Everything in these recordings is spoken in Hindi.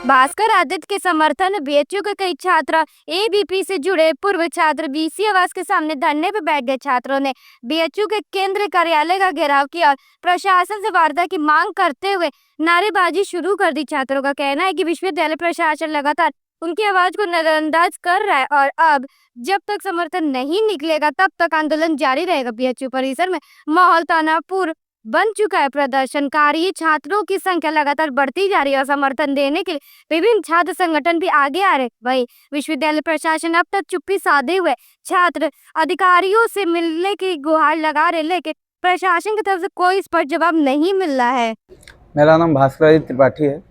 भास्कर आदित्य के समर्थन में बीएचयू के कई छात्र एबीपी से जुड़े पूर्व छात्र बीसी आवास के सामने धरने पर बैठ गए। छात्रों ने बीएचयू के केंद्रीय कार्यालय का घेराव किया और प्रशासन से वार्ता की मांग करते हुए नारेबाजी शुरू कर दी। छात्रों का कहना है कि विश्वविद्यालय प्रशासन लगातार उनकी आवाज को नजरअंदाज कर रहा है और अब जब तक समर्थन नहीं निकलेगा तब तक आंदोलन जारी रहेगा। बीएचयू परिसर में माहौल तनावपूर्ण बन चुका है। प्रदर्शनकारी छात्रों की संख्या लगातार बढ़ती जा रही है और समर्थन देने के लिए विभिन्न छात्र संगठन भी आगे आ रहे। वही विश्वविद्यालय प्रशासन अब तक चुप्पी साधे हुए छात्र अधिकारियों से मिलने की गुहार लगा रहे, लेकिन प्रशासन की तरफ से कोई स्पष्ट जवाब नहीं मिल रहा है। मेरा नाम भास्कर त्रिपाठी है।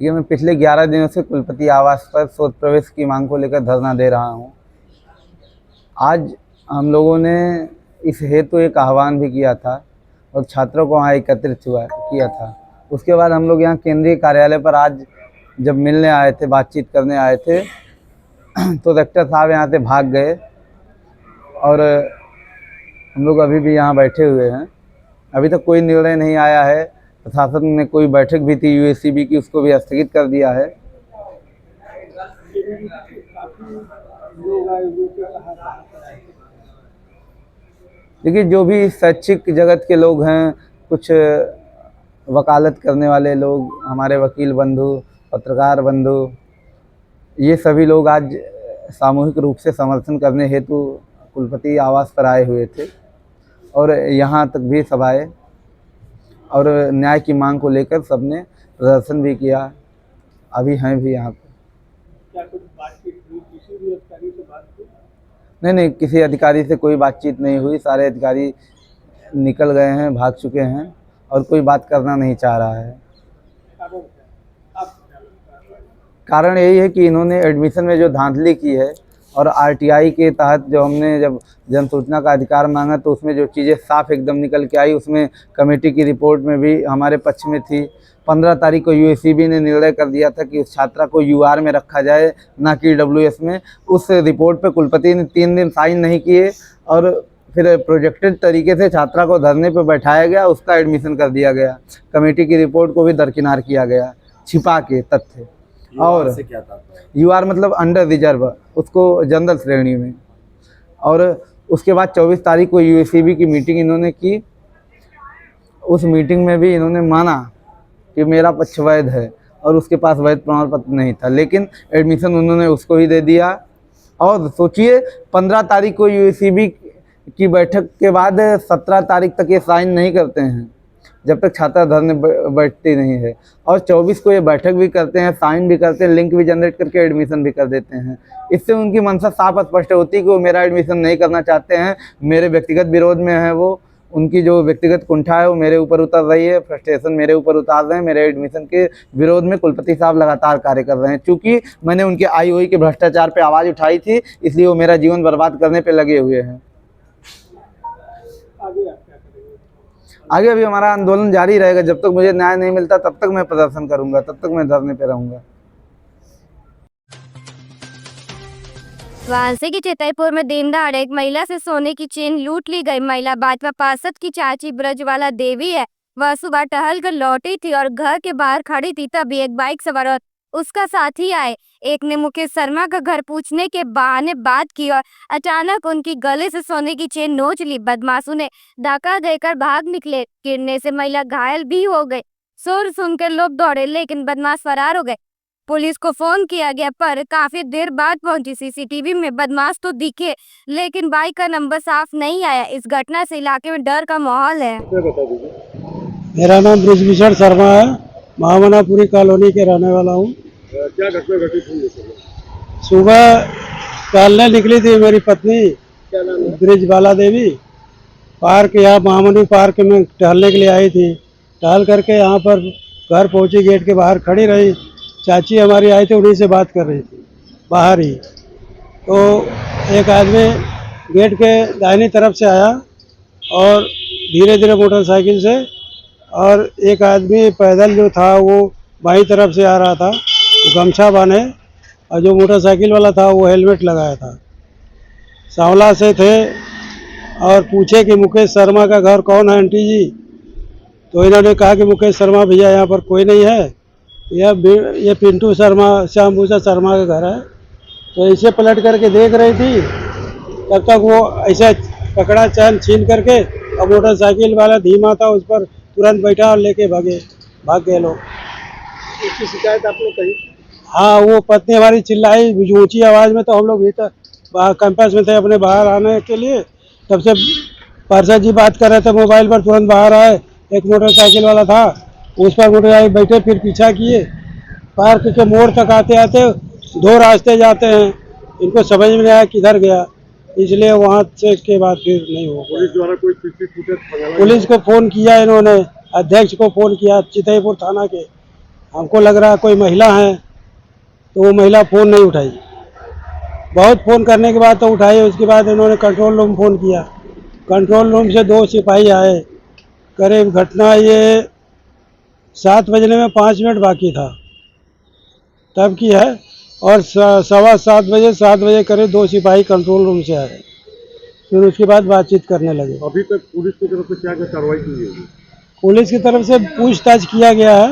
ये मैं पिछले 11 दिनों से कुलपति आवास पर शोध प्रवेश की मांग को लेकर धरना दे रहा हूँ। आज हम लोगों ने इस हेतु एक आह्वान भी किया था और छात्रों को वहाँ एकत्रित किया था। उसके बाद हम लोग यहाँ केंद्रीय कार्यालय पर आज जब मिलने आए थे, बातचीत करने आए थे, तो रेक्टर साहब यहाँ से भाग गए और हम लोग अभी भी यहाँ बैठे हुए हैं। अभी तक कोई निर्णय नहीं आया है। प्रशासन ने कोई बैठक भी थी यूएसीबी की, उसको भी स्थगित कर दिया है। देखिए, जो भी शैक्षिक जगत के लोग हैं, कुछ वकालत करने वाले लोग, हमारे वकील बंधु, पत्रकार बंधु, ये सभी लोग आज सामूहिक रूप से समर्थन करने हेतु कुलपति आवास पर आए हुए थे और यहाँ तक भी सभाएं और न्याय की मांग को लेकर सबने प्रदर्शन भी किया। अभी हैं भी यहाँ पर। क्या कुछ बातचीत हुई? किसी भी अधिकारी से बात हुई? नहीं, किसी अधिकारी से कोई बातचीत नहीं हुई। सारे अधिकारी निकल गए हैं, भाग चुके हैं और कोई बात करना नहीं चाह रहा है। कारण यही है कि इन्होंने एडमिशन में जो धांधली की है और आरटीआई के तहत जो हमने जब जन सूचना का अधिकार मांगा तो उसमें जो चीज़ें साफ एकदम निकल के आई, उसमें कमेटी की रिपोर्ट में भी हमारे पक्ष में थी। 15 तारीख को यूएसीबी ने निर्णय कर दिया था कि उस छात्रा को यूआर में रखा जाए, ना कि डब्ल्यूएस में। उस रिपोर्ट पे कुलपति ने 3 दिन साइन नहीं किए और फिर प्रोजेक्टेड तरीके से छात्रा को धरने पे बैठाया गया, उसका एडमिशन कर दिया गया। कमेटी की रिपोर्ट को भी दरकिनार किया गया, छिपा के तथ्य। और यूआर मतलब अंडर रिजर्व, उसको जनरल श्रेणी में। और उसके बाद 24 तारीख को यूएसीबी की मीटिंग इन्होंने की। उस मीटिंग में भी इन्होंने माना कि मेरा पक्ष वैध है और उसके पास वैध प्रमाण पत्र नहीं था, लेकिन एडमिशन उन्होंने उसको ही दे दिया। और सोचिए, 15 तारीख को यूएसीबी की बैठक के बाद 17 तारीख तक ये साइन नहीं करते हैं जब तक छात्रा धरने बैठती नहीं है, और 24 को ये बैठक भी करते हैं, साइन भी करते हैं, लिंक भी जनरेट करके एडमिशन भी कर देते हैं। इससे उनकी मंशा साफ स्पष्ट होती है कि वो मेरा एडमिशन नहीं करना चाहते हैं। मेरे व्यक्तिगत विरोध में है वो। उनकी जो व्यक्तिगत कुंठा है वो मेरे ऊपर उतर रही है, फ्रस्ट्रेशन मेरे ऊपर उतार रहे हैं। मेरे एडमिशन के विरोध में कुलपति साहब लगातार कार्य कर रहे हैं। चूँकि मैंने उनके आईओई के भ्रष्टाचार पर आवाज़ उठाई थी, इसलिए वो मेरा जीवन बर्बाद करने पर लगे हुए हैं। आगे अभी हमारा आंदोलन जारी रहेगा। जब तक मुझे न्याय नहीं मिलता तब तक मैं प्रदर्शन करूंगा, तब तक मैं धरने पे रहूंगा। वाराणसी की चितईपुर में दिन दहाड़े एक महिला से सोने की चेन लूट ली गई। महिला भाजपा पार्षद की चाची ब्रजवाला देवी है। वह सुबह टहल कर लौटी थी और घर के बाहर खड़ी थी, तभी एक बाइक सवार और उसका साथी आए। एक ने मुकेश शर्मा का घर पूछने के बहाने बात की और अचानक उनकी गले से सोने की चेन नोच ली। बदमाशों ने धक्का देकर भाग निकले। गिरने से महिला घायल भी हो गई। शोर सुनकर लोग दौड़े, लेकिन बदमाश फरार हो गए। पुलिस को फोन किया गया पर काफी देर बाद पहुंची। सीसीटीवी में बदमाश तो दिखे, लेकिन बाइक का नंबर साफ नहीं आया। इस घटना से इलाके में डर का माहौल है। मेरा नाम ब्रिजभूषण शर्मा है, महामनापुरी कॉलोनी के रहने वाला हूँ। क्या घटना घटी थी? सुबह टहलने निकली थी मेरी पत्नी ब्रिजवाला देवी। पार्क, यहाँ महामनी पार्क में टहलने के लिए आई थी। टहल करके यहाँ पर घर पहुँची, गेट के बाहर खड़ी रही। चाची हमारी आई थी, उन्हीं से बात कर रही थी बाहर ही। तो एक आदमी गेट के दाहिनी तरफ से आया और धीरे धीरे मोटरसाइकिल से, और एक आदमी पैदल जो था वो बाईं तरफ से आ रहा था, गमछा बांधे, और जो मोटरसाइकिल वाला था वो हेलमेट लगाया था। सांवला से थे और पूछे कि मुकेश शर्मा का घर कौन है आंटी जी, तो इन्होंने कहा कि मुकेश शर्मा भैया यहाँ पर कोई नहीं है, ये पिंटू शर्मा श्याम भूषण शर्मा का घर है। तो इसे पलट करके देख रही थी, तब तक वो ऐसे पकड़ा चैन छीन करके, और मोटरसाइकिल वाला धीमा था उस पर तुरंत बैठा और लेके भाग गए लोग। इसकी शिकायत आपने कही? हाँ, वो पत्नी हमारी चिल्लाई ऊंची आवाज़ में, तो हम लोग भीतर कैंपस में थे अपने बाहर आने के लिए, तब से पार्षद जी बात कर रहे थे मोबाइल पर, तुरंत बाहर आए। एक मोटरसाइकिल वाला था, उस पर मोटरसाइकिल बैठे, फिर पीछा किए। पार्क के मोड़ तक आते आते 2 रास्ते जाते हैं, इनको समझ में नहीं आया किधर गया, इसलिए वहाँ से के बाद फिर नहीं हो पुलिस द्वारा कोई सीसी फुटेज? पुलिस को फ़ोन किया इन्होंने, अध्यक्ष को फ़ोन किया चितईपुर थाना के। हमको लग रहा है कोई महिला है, तो वो महिला फ़ोन नहीं उठाई। बहुत फ़ोन करने के बाद तो उठाई, उसके बाद इन्होंने कंट्रोल रूम फ़ोन किया। कंट्रोल रूम से 2 सिपाही आए। करीब घटना ये 7 बजने में 5 मिनट बाकी था तब की है, और 7:15 बजे करीब 2 सिपाही कंट्रोल रूम से आए, फिर उसके बाद बातचीत करने लगे। अभी तक पुलिस की तरफ से क्या क्या कार्रवाई की गई? पुलिस की तरफ से पूछताछ किया गया है,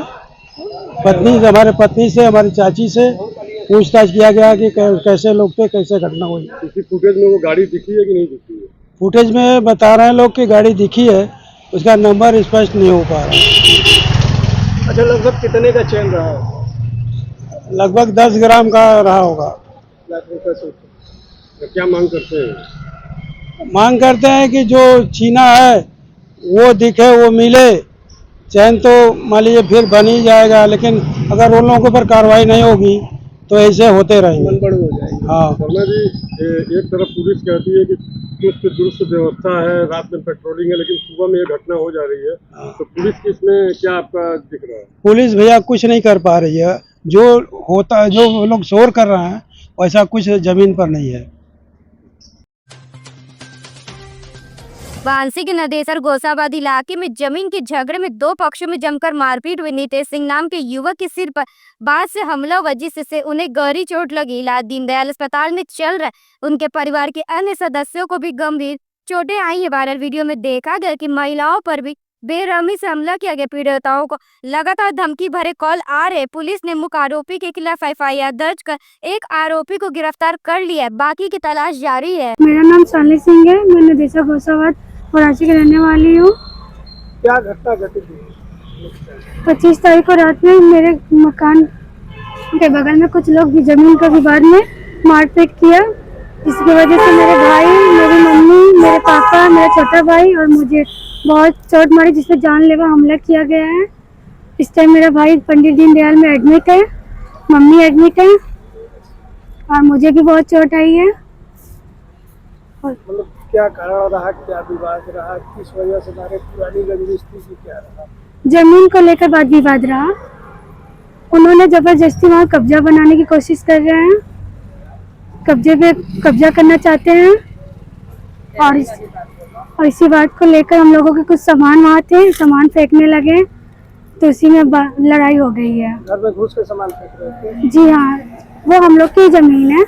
हमारे पत्नी से, हमारी चाची से पूछताछ किया गया कि कैसे लोग थे, कैसे घटना हुई। इसी फुटेज में वो गाड़ी दिखी है कि नहीं दिखी है? फुटेज में बता रहे हैं लोग कि गाड़ी दिखी है, उसका नंबर स्पष्ट नहीं हो पा रहा। अच्छा, लगभग कितने का चैन रहा है? लगभग 10 ग्राम का रहा होगा। लाख रुपए से? तो क्या मांग करते हैं? मांग करते हैं कि जो छीना है वो दिखे, वो मिले। चैन तो मान लीजिए फिर बन ही जाएगा, लेकिन अगर उन लोगों के ऊपर कार्रवाई नहीं होगी तो ऐसे होते रहेंगे, मनबड़ हो जाएगी। हाँ। वर्मा जी, एक तरफ पुलिस कहती है कि चुस्त दुरुस्त व्यवस्था है, रात में पेट्रोलिंग है, लेकिन सुबह में ये घटना हो जा रही है, तो पुलिस की इसमें क्या आपका दिख रहा है? पुलिस भैया कुछ नहीं कर पा रही है, जो होता है, जो वो लोग शोर कर रहे हैं वैसा कुछ जमीन पर नहीं है। वाराणसी के नदेसर गोसाबाद इलाके में जमीन के झगड़े में 2 पक्षों में जमकर मारपीट हुई। नितेश सिंह नाम के युवक के सिर पर बात से हमला हुआ, जिससे उन्हें गहरी चोट लगी। इलाज दीनदयाल अस्पताल में चल रहा है। उनके परिवार के अन्य सदस्यों को भी गंभीर चोटें आई है। वायरल वीडियो में देखा गया कि महिलाओं पर भी बेरहमी से हमला किया गया। पीड़िताओं को लगातार धमकी भरे कॉल आ रहे। पुलिस ने मुख्य आरोपी के खिलाफ FIR दर्ज कर एक आरोपी को गिरफ्तार कर लिया है, बाकी की तलाश जारी है। मेरा नाम शालिनी सिंह है, मैं नदेसर गोसाबाद वाराणसी की रहने वाली हूँ। क्या घटना घटित हुई? 25 तारीख को रात में मेरे मकान के बगल में कुछ लोग भी जमीन का विवाद में मारपीट किया, जिसकी वजह से मेरे भाई, मेरी मम्मी, मेरे पापा, मेरा छोटा भाई और मुझे बहुत चोट मारी, जिसमें जानलेवा हमला किया गया है। इस टाइम मेरा भाई पंडित दीनदयाल में एडमिट है, मम्मी एडमिट है और मुझे भी बहुत चोट आई है। मतलब क्या कारण रहा, क्या विवाद रहा, किस वजह से मारे, पुरानी रंजिश थी, क्या रहा? जमीन को लेकर वाद विवाद रहा। उन्होंने जबरदस्ती वहाँ कब्जा बनाने की कोशिश कर रहे हैं, कब्जे पे कब्जा करना चाहते हैं, और इसी बात को लेकर हम लोगों के कुछ सामान वहाँ थे, सामान फेंकने लगे, तो उसी में लड़ाई हो गई है। घर में घुस के सामान फेंक रहे थे? जी हाँ, वो हम लोग की जमीन है,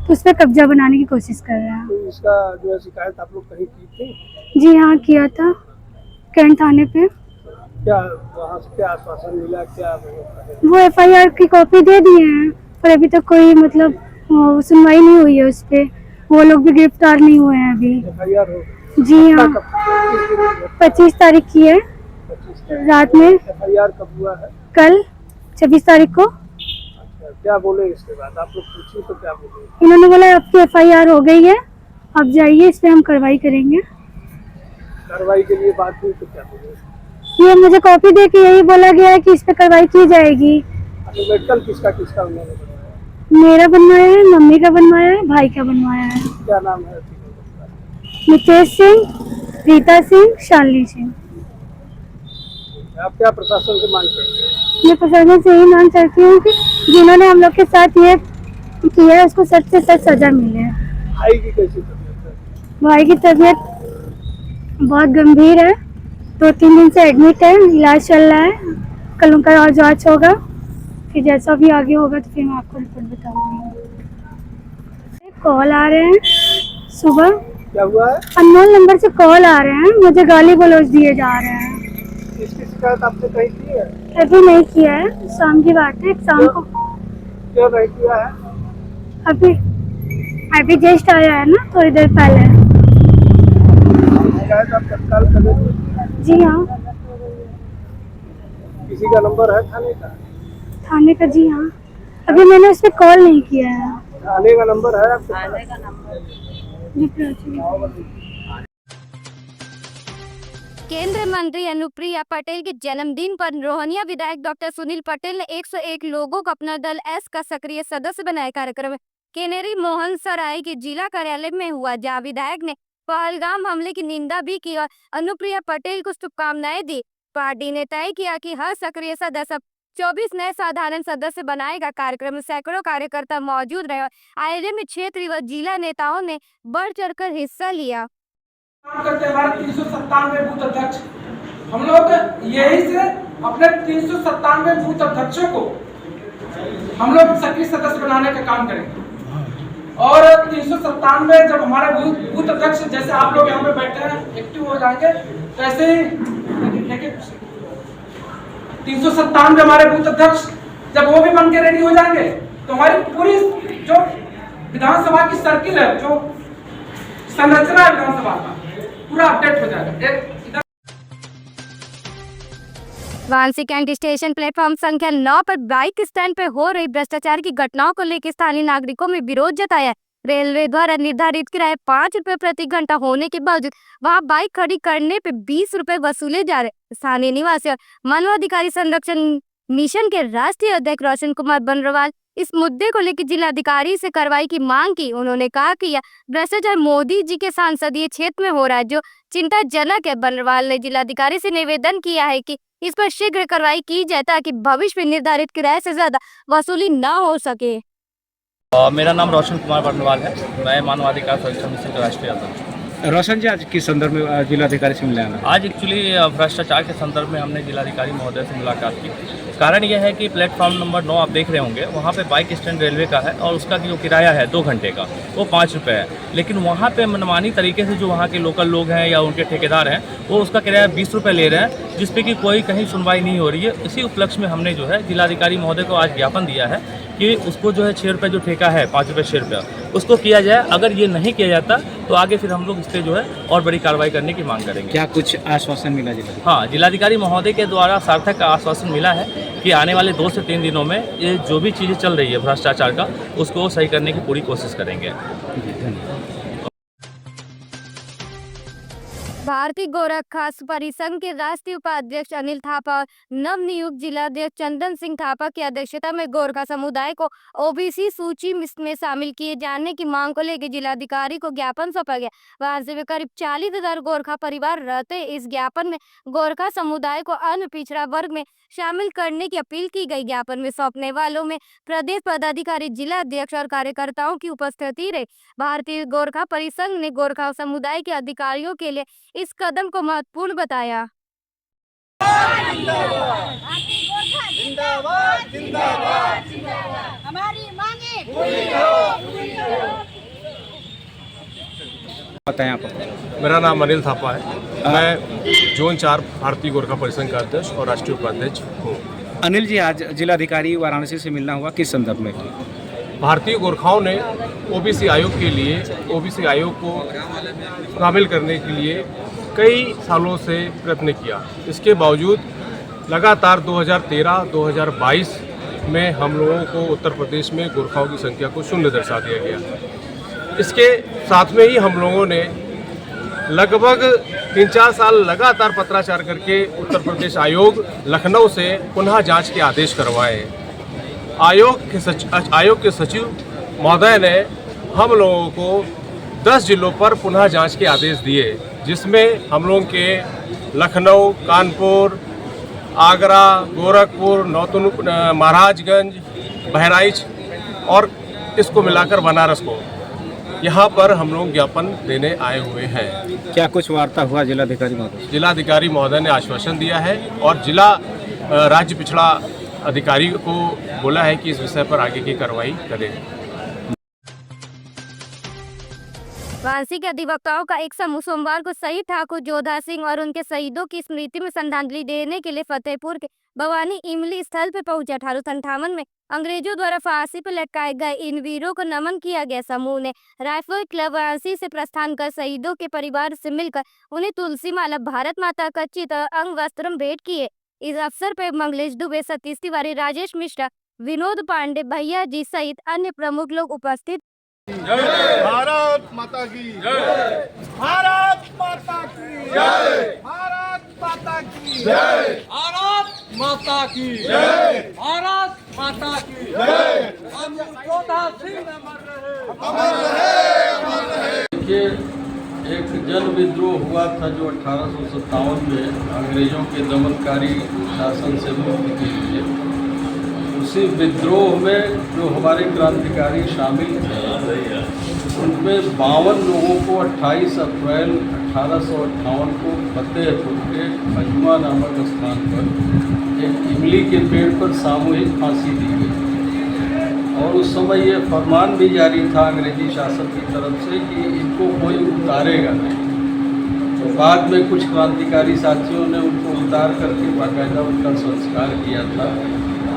तो उस पर कब्जा बनाने की कोशिश कर रहे हैं। तो इसका जो है शिकायत आप लोग कहीं की थी? जी हाँ, किया था कैंट थाने पे। क्या वहाँ से क्या आश्वासन मिला, क्या वो FIR की कॉपी दे दिए हैं, पर अभी तक कोई मतलब सुनवाई नहीं हुई है उस पर। वो लोग भी गिरफ्तार नहीं हुए हैं अभी। FIR हो? जी हाँ, 25 तारीख की है रात में। FIR कब हुआ है? कल 26 तारीख को। अच्छा, क्या बोले इसके बाद? आप लोग पूछी तो क्या बोले? इन्होंने बोला आपकी FIR हो गई है, आप जाइए, इस पर हम कार्रवाई करेंगे। कार्रवाई के लिए बात हुई तो क्या बोले? ये मुझे कॉपी दे के यही बोला गया है कि इस पे कार्रवाई की जाएगी। अच्छा, मेडिकल किसका उन्होंने बनवाया? मेरा बनवाया है, मम्मी का बनवाया है, भाई का बनवाया है। क्या नाम है? नितेश सिंह, रीता सिंह, शालिनी सिंह। आप क्या प्रशासन से मांग करते हैं? मैं प्रशासन से यही मांग करती हूँ कि जिन्होंने हम लोग के साथ ये किया है उसको सख्त से सख्त सजा मिले। भाई की कैसी तबीयत है? भाई की तबीयत बहुत गंभीर है, 2-3 दिन से एडमिट है, इलाज चल रहा है। कल उनका और जांच होगा, फिर जैसा भी आगे होगा तो फिर मैं आपको रिपोर्ट बताऊंगी। कॉल आ रहे हैं सुबह क्या हुआ है? अननोन नंबर से कॉल आ रहे हैं, मुझे गाली गलौज दिए जा रहे हैं। इसकी शिकायत आपने कहीं की है? अभी नहीं किया है, शाम की बात है, शाम को। क्यों नहीं किया है? अभी अभी जस्ट आया है ना, थोड़ी देर पहले। शिकायत आप तत्काल करेंगे? जी हाँ। किसी का नंबर है थाने का? थाने का? जी हाँ। अभी मैंने उस पर कॉल नहीं किया है। थाने का नंबर है आपके पास? जी प्राची। केंद्रीय मंत्री अनुप्रिया पटेल के जन्मदिन पर रोहनिया विधायक डॉक्टर सुनील पटेल ने 101 लोगों को अपना दल एस का सक्रिय सदस्य बनाया। कार्यक्रम केनेरी मोहन सराय के जिला कार्यालय में हुआ, जहां विधायक ने पहलगाम हमले की निंदा भी की और अनुप्रिया पटेल को शुभकामनाएं दी। पार्टी ने तय किया कि हर सक्रिय सदस्य 24 नए साधारण सदस्य बनाएगा। कार्यक्रम में सैकड़ों कार्यकर्ता मौजूद रहे और आयोजन में क्षेत्रीय व जिला नेताओं ने बढ़ चढ़कर हिस्सा लिया। काम करते हैं हमारे 397 बूथ अध्यक्ष। हम लोग यही से अपने 397 बूथ अध्यक्षों को हम लोग सक्रिय सदस्य बनाने का काम करेंगे। और 397 जब हमारे बूथ अध्यक्ष जैसे आप लोग यहाँ पे बैठे हैं एक्टिव हो जाएंगे, तो ऐसे ही 397 हमारे बूथ अध्यक्ष जब वो भी बन के रेडी हो जाएंगे, तो हमारी पूरी जो विधानसभा की सर्किल है, जो संरचना है विधानसभा का, पूरा अपडेट हो जाएगा। वाराणसी कैंट स्टेशन प्लेटफॉर्म संख्या 9 पर बाइक स्टैंड पर हो रही भ्रष्टाचार की घटनाओं को लेकर स्थानीय नागरिकों में विरोध जताया। रेलवे द्वारा निर्धारित किराया 5 रुपए प्रति घंटा होने के बावजूद वहां बाइक खड़ी करने पे 20 रुपए वसूले जा रहे। स्थानीय निवासी और मानवाधिकारी संरक्षण मिशन के राष्ट्रीय अध्यक्ष रोशन कुमार बनरवाल इस मुद्दे को लेकर जिलाधिकारी से कार्रवाई की मांग की। उन्होंने कहा कि यह भ्रष्टाचार मोदी जी के संसदीय क्षेत्र में हो रहा है, जो चिंताजनक है। बनरवाल ने जिलाधिकारी से निवेदन किया है कि इस पर शीघ्र कार्रवाई की जाए ताकि भविष्य में निर्धारित किराए से ज्यादा वसूली न हो सके। मेरा नाम रोशन कुमार बर्नवाल है। मैं मानवाधिकार संरक्षण मिशन का राष्ट्रीय अध्यक्ष हूँ। रोशन जी, आज किस संदर्भ में जिलाधिकारी से मिले हैं? आज एक्चुअली भ्रष्टाचार के संदर्भ में हमने जिलाधिकारी महोदय से मुलाकात की। कारण यह है कि प्लेटफॉर्म नंबर 9 आप देख रहे होंगे, वहाँ पे बाइक स्टैंड रेलवे का है और उसका जो किराया है 2 घंटे का वो 5 रुपये है। लेकिन वहाँ पे मनमानी तरीके से जो वहाँ के लोकल लोग हैं या उनके ठेकेदार हैं, वो उसका किराया 20 रुपये ले रहे हैं, जिस पे कि कोई कहीं सुनवाई नहीं हो रही है। इसी उपलक्ष्य में हमने जो है जिलाधिकारी महोदय को आज ज्ञापन दिया है कि उसको जो है 6 रुपये जो ठेका है, 5 रुपये 6 रुपया, उसको किया जाए। अगर ये नहीं किया जाता तो आगे फिर हम लोग इस पर जो है और बड़ी कार्रवाई करने की मांग करेंगे। क्या कुछ आश्वासन मिला जिला? हाँ, जिलाधिकारी महोदय के द्वारा सार्थक आश्वासन मिला है कि आने वाले 2 से 3 दिनों में ये जो भी चीज़ें चल रही है भ्रष्टाचार का, उसको सही करने की पूरी कोशिश करेंगे। भारतीय गोरखा परिसंघ के राष्ट्रीय उपाध्यक्ष अनिल थापा और नवनियुक्त जिलाध्यक्ष चंदन सिंह थापा की अध्यक्षता में गोरखा समुदाय को ओबीसी सूची में शामिल किए जाने की मांग को लेकर जिलाधिकारी को ज्ञापन सौंपा गया। वाराणसी में करीब 40,000 गोरखा परिवार रहते। इस ज्ञापन में गोरखा समुदाय को अन्य पिछड़ा वर्ग में शामिल करने की अपील की गई। ज्ञापन में सौंपने वालों में प्रदेश पदाधिकारी, जिला अध्यक्ष और कार्यकर्ताओं की उपस्थिति रही। भारतीय गोरखा परिसंघ ने गोरखा समुदाय के अधिकारियों के लिए इस कदम को महत्वपूर्ण बताया। हमारी मांगे बताएं आप। मेरा नाम अनिल थापा है। मैं जोन 4 भारतीय गोरखा परिसंघ का अध्यक्ष और राष्ट्रीय उपाध्यक्ष हूँ। अनिल जी, आज जिलाधिकारी वाराणसी से मिलना हुआ, किस संदर्भ में? भारतीय गोरखाओं ने ओबीसी आयोग के लिए, ओबीसी आयोग को शामिल करने के लिए कई सालों से प्रयत्न किया। इसके बावजूद लगातार 2013-2022 में हम लोगों को उत्तर प्रदेश में गोरखाओं की संख्या को 0 दर्शा दिया गया। इसके साथ में ही हम लोगों ने लगभग 3-4 साल लगातार पत्राचार करके उत्तर प्रदेश आयोग लखनऊ से पुनः जांच के आदेश करवाए। आयोग के सचिव महोदय ने हम लोगों को 10 जिलों पर पुनः जांच के आदेश दिए, जिसमें हम लोगों के लखनऊ, कानपुर, आगरा, गोरखपुर, नौतन, महाराजगंज, बहराइच और इसको मिलाकर बनारस को यहाँ पर हम लोग ज्ञापन देने आए हुए हैं। क्या कुछ वार्ता हुआ जिलाधिकारी महोदय? जिलाधिकारी महोदय ने आश्वासन दिया है और जिला राज्य पिछड़ा अधिकारी को बोला है कि इस विषय पर आगे की कार्रवाई करें। वाराणसी के अधिवक्ताओं का एक समूह सोमवार को शहीद ठाकुर जोधा सिंह और उनके शहीदों की स्मृति में श्रद्धांजलि देने के लिए फतेहपुर के भवानी इमली स्थल पर पहुंचा। 1858 में अंग्रेजों द्वारा फांसी पर लटकाए गए इन वीरों को नमन किया गया। समूह ने राइफल क्लब वाराणसी से प्रस्थान कर शहीदों के परिवार से मिलकर उन्हें तुलसी माला, भारत माता का चित्र और अंग वस्त्रम भेंट किए। इस अवसर पर मंगलेश दुबे, सतीश तिवारी, राजेश मिश्रा, विनोद पांडे, भैया जी सहित अन्य प्रमुख लोग उपस्थित। भारत माता की जय। भारत माता की जय। भारत माता की जय। भारत माता की जय। भारत माता की जय। हम जोधा सिंह अमर रहे। देखिए, एक जन विद्रोह हुआ था जो 1857 में अंग्रेजों के दमनकारी शासन से मुक्ति के लिए। उसी विद्रोह में जो हमारे क्रांतिकारी शामिल थे उनमें 52 लोगों को 28 अप्रैल 1858 को फतेहपुर के खजुआ नामक स्थान पर एक इमली के पेड़ पर सामूहिक फांसी दी गई। और उस समय ये फरमान भी जारी था अंग्रेजी शासन की तरफ से कि इनको कोई उतारेगा नहीं। तो बाद में कुछ क्रांतिकारी साथियों ने उनको उतार करके बाकायदा उनका संस्कार किया था।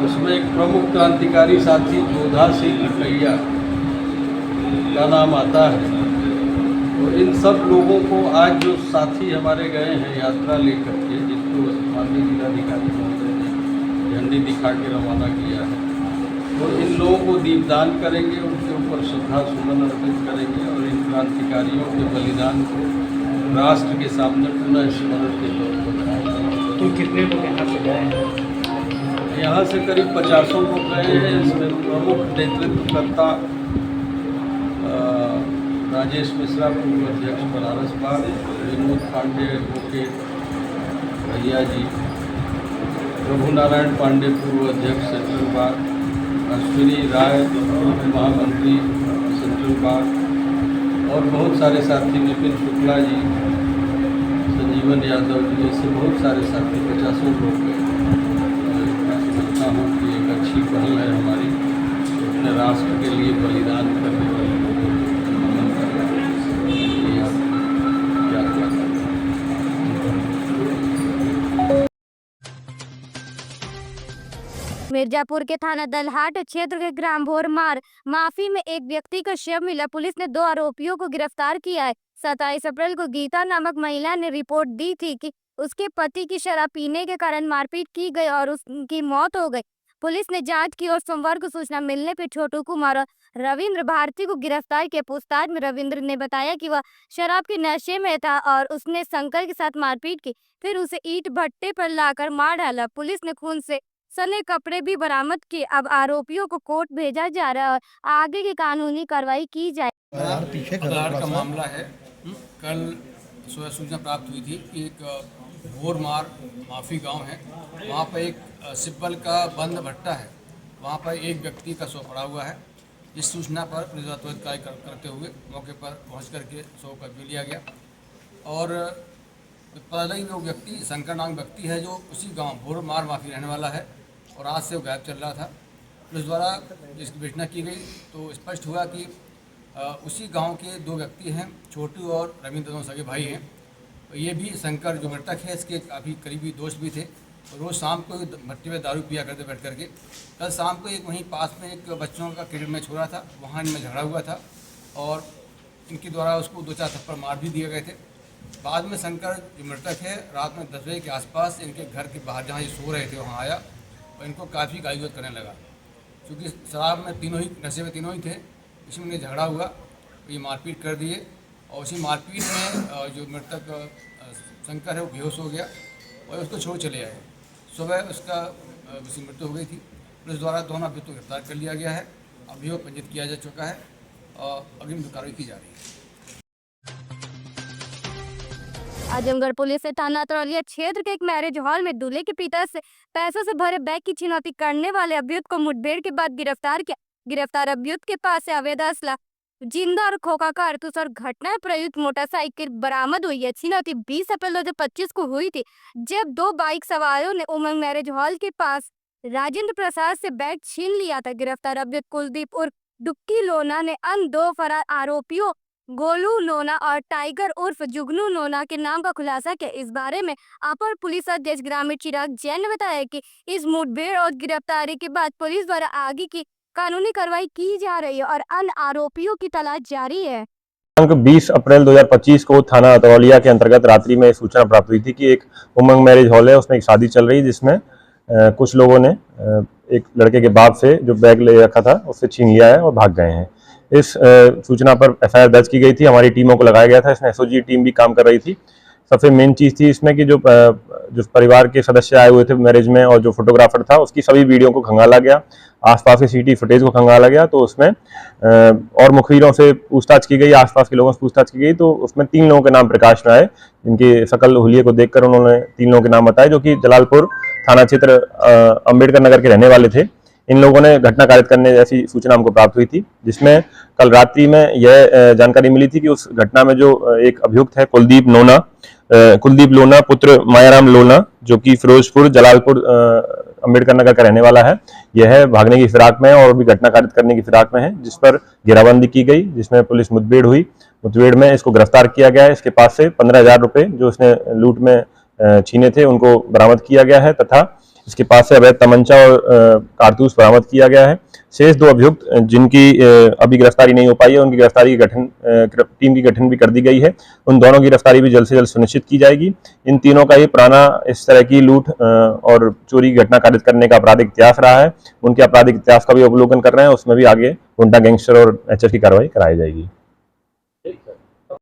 उसमें एक प्रमुख क्रांतिकारी साथी जोधा सिंह लकैया का नाम आता है। तो इन सब लोगों को आज जो साथी हमारे गए हैं यात्रा लेकर के, जिनको माननीय जिलाधिकारी महोदय ने झंडी दिखा के रवाना किया है, तो इन लोगों को दीपदान करेंगे, उनके ऊपर श्रद्धा सुमन अर्पित करेंगे और इन क्रांतिकारियों के बलिदान को राष्ट्र के सामने पुनः स्मरण के तौर पर बनाएंगे। तो कितने लोग यहाँ से गए हैं? यहाँ से करीब 50 लोग गए हैं। इसमें प्रमुख नेतृत्वकर्ता राजेश मिश्रा, पूर्व अध्यक्ष बनारस बार, विनोद पांडे एडवोकेट भैया जी, प्रभु नारायण पांडे पूर्व अध्यक्ष सेंट्रल बार, अश्विनी राय पूर्व महामंत्री सेंट्रल बार और बहुत सारे साथी, विपिन शुक्ला जी, संजीवन यादव जी, ऐसे बहुत सारे साथी 50 लोग गए। समझता हूँ कि एक अच्छी पहल है हमारी, अपने राष्ट्र के लिए बलिदान करने वाले लोगों को नमन करने के लिए यात्रा करना। मिर्जापुर के थाना दलहाट क्षेत्र के ग्राम भोरमार माफी में एक व्यक्ति का शव मिला। पुलिस ने 2 आरोपियों को गिरफ्तार किया है। 27 अप्रैल को गीता नामक महिला ने रिपोर्ट दी थी कि उसके पति की शराब पीने के कारण मारपीट की गई और उसकी मौत हो गई। पुलिस ने जांच की और सोमवार को सूचना मिलने पर छोटू कुमार और रविंद्र भारती को गिरफ्तार किया। पूछताछ में रविंद्र ने बताया कि वह शराब के नशे में था और उसने शंकर के साथ मारपीट की, फिर उसे ईंट भट्टे पर लाकर मार डाला। पुलिस ने खून से सने कपड़े भी बरामद किए। अब आरोपियों को कोर्ट भेजा जा रहा है और आगे की कानूनी कार्रवाई की जाए। बलहाट का मामला है। कल सूचना प्राप्त हुई थी कि एक भोरमार माफी गांव है, वहां पर एक सिब्बल का बंद भट्टा है, वहां पर एक व्यक्ति का शव पड़ा हुआ है। इस सूचना पर पुलिस त्वरित कार्य करते हुए मौके पर पहुंच करके शव का कब्जा लिया गया और पता लगा कि वो व्यक्ति शंकर नाम व्यक्ति है जो उसी गांव भोरमार माफी रहने वाला है और आज से वो गायब चल रहा था। पुलिस द्वारा जिसकी विवेचना की गई तो स्पष्ट हुआ कि उसी गांव के 2 व्यक्ति हैं, छोटू और रविंद्र, दोनों सगे भाई हैं। ये भी शंकर जो मृतक है इसके काफ़ी करीबी दोस्त भी थे। रोज़ शाम को भट्टी में दारू पिया करते बैठ करके। कल शाम को एक वहीं पास में एक बच्चों का क्रिकेट मैच हो रहा था, वहाँ इनमें झगड़ा हुआ था और इनके द्वारा उसको 2-4 थप्पड़ मार भी दिए गए थे। बाद में शंकर जो मृतक है रात में 10 बजे के आसपास इनके घर के बाहर जहाँ ये सो रहे थे वहाँ आया और इनको काफ़ी गाली करने लगा। क्योंकि शराब में तीनों ही नशे में तीनों ही थे, इसमें झगड़ा हुआ, ये मारपीट कर दिए और उसी मारपीट में जो मृतक शंकर है वो बेहोश हो गया और उसको छोड़ चले आए। सुबह उसका उसकी मृत्यु हो गई थी। पुलिस द्वारा दोनों अभियुक्त को गिरफ्तार कर लिया गया है, अभियोग पंजीकृत किया जा चुका है और अग्रिम कार्रवाई की जा रही है। आजमगढ़ पुलिस ने थाना तरौलिया क्षेत्र के एक मैरिज हॉल में दूल्हे के पिता से पैसों से भरे बैग की छिनौती करने वाले अभियुक्त को मुठभेड़ के बाद गिरफ्तार किया। गिरफ्तार अभियुक्त के पास से अवैध असला, जिंदा और खोखा कारतूस और घटना प्रयुक्त मोटरसाइकिल बरामद हुई है। छिनौती 20 अप्रैल 2025 को हुई थी, जब 2 बाइक सवारों ने उमंग मैरिज हॉल के पास राजेंद्र प्रसाद से बैग छीन लिया था। गिरफ्तार अभियुक्त कुलदीप उर्फ डुक्की लोना ने अन्य 2 फरार आरोपियों गोलू लोना और टाइगर उर्फ जुगनू लोना के नाम का खुलासा किया। इस बारे में अपर पुलिस अधीक्षक ग्रामीण चिराग जैन ने बताया कि इस मुठभेड़ और गिरफ्तारी के बाद पुलिस द्वारा आगे की कानूनी कार्रवाई की जा रही है और अन्य आरोपियों की तलाश जारी है। 20 अप्रैल 2025 को थाना अतरौलिया के अंतर्गत रात्रि में सूचना प्राप्त हुई थी कि एक उमंग मैरिज हॉल है, उसमें एक शादी चल रही है जिसमें कुछ लोगों ने एक लड़के के बाप से जो बैग ले रखा था उससे छीन लिया है और भाग गए हैं। इस सूचना पर एफआईआर दर्ज की गई थी, हमारी टीमों को लगाया गया था, इसमें एसओजी टीम भी काम कर रही थी। सबसे मेन चीज़ थी इसमें कि जो परिवार के सदस्य आए हुए थे मैरिज में और जो फोटोग्राफर था उसकी सभी वीडियो को खंगाला गया, आसपास के सीसीटीवी फुटेज को खंगाला गया। तो उसमें और मुखबिरों से पूछताछ की गई, आसपास के लोगों से पूछताछ की गई, तो उसमें 3 लोगों के नाम प्रकाश में आए, जिनकी शकल हुलिये को देखकर उन्होंने 3 लोगों के नाम बताए, जो कि जलालपुर थाना क्षेत्र अम्बेडकर नगर के रहने वाले थे। इन लोगों ने घटना कारित करने जैसी सूचना हमको प्राप्त हुई थी, जिसमें कल रात्रि में यह जानकारी मिली थी कि उस घटना में जो एक अभियुक्त है कुलदीप लोना पुत्र मायाराम लोना, जो कि फिरोजपुर जलालपुर अम्बेडकर नगर का रहने वाला है, यह भागने की फिराक में है और भी घटना कारित करने की फिराक में है, जिस पर घेराबंदी की गई, जिसमें पुलिस मुठभेड़ हुई। मुठभेड़ में इसको गिरफ्तार किया गया है। इसके पास से 15,000 रुपये जो इसने लूट में छीने थे उनको बरामद किया गया है तथा इसके पास से अवैध तमंचा और कारतूस बरामद किया गया है। शेष 2 अभियुक्त जिनकी अभी गिरफ्तारी नहीं हो पाई है, उनकी गिरफ्तारी की टीम की गठन भी कर दी गई है। उन दोनों की गिरफ्तारी भी जल्द से जल्द सुनिश्चित की जाएगी। इन तीनों का ही पुराना इस तरह की लूट और चोरी की घटना कारित करने का आपराधिक इतिहास रहा है। उनके आपराधिक इतिहास का भी अवलोकन कर रहे हैं, उसमें भी आगे गुंडा गैंगस्टर और एचएस की कार्रवाई कराई जाएगी।